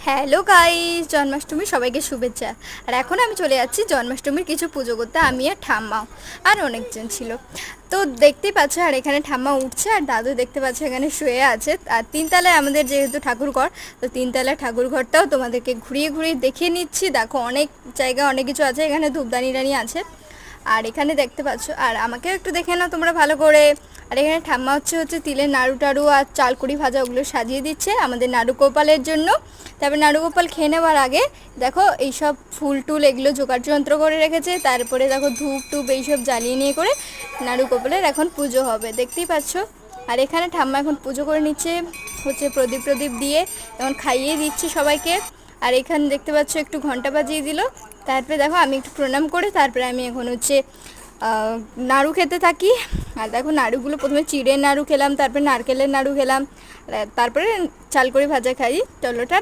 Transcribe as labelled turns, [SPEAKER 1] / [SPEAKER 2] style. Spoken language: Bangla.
[SPEAKER 1] হ্যালো গাইস, জন্মাষ্টমীর সবাইকে শুভেচ্ছা। আর এখন আমি চলে যাচ্ছি জন্মাষ্টমীর কিছু পুজো করতে, আমি আর ঠাম্মাও আর অনেকজন ছিল। তো দেখতেই পাচ্ছ, আর এখানে ঠাম্মা উঠছে আর দাদু দেখতে পাচ্ছ এখানে শুয়ে আছে। আর তিনতলায় আমাদের যেহেতু ঠাকুরঘর, তো তিনতলায় ঠাকুরঘরটাও তোমাদেরকে ঘুরিয়ে ঘুরিয়ে দেখিয়ে নিচ্ছি। দেখো অনেক জায়গা অনেক কিছু আছে, এখানে ধূপদানি রানি আছে। আর এখানে দেখতে পাচ্ছ, আর আমাকেও একটু দেখে নাও তোমরা ভালো করে। আর এখানে ঠাম্মা হচ্ছে তিলের নাড়ু টাড়ু আর চালকুড়ি ভাজা ওগুলো সাজিয়ে দিচ্ছে আমাদের নাড়ু গোপালের জন্য। তারপরে নাড়ু গোপাল খেয়ে নেওয়ার আগে দেখো এইসব ফুল টুল এগুলো জোগাড় যন্ত্র করে রেখেছে। তারপরে দেখো ধূপ টুপ এইসব জ্বালিয়ে নিয়ে করে নাড়ু গোপালের এখন পুজো হবে, দেখতেই পাচ্ছ। আর এখানে ঠাম্মা এখন পুজো করে নিচ্ছে প্রদীপ প্রদীপ দিয়ে, এখন খাইয়ে দিচ্ছি সবাইকে। আর এখানে দেখতে পাচ্ছ একটু ঘন্টা বাজিয়ে দিল। তারপরে দেখো আমি একটু প্রণাম করে তারপরে আমি এখন নাড়ু খেতে থাকি। আর দেখো নাড়ুগুলো প্রথমে চিড়ের নাড়ু খেলাম, তারপরে নারকেলের নাড়ু খেলাম, তারপরে চাল করে ভাজা খাই। চলো টাটা।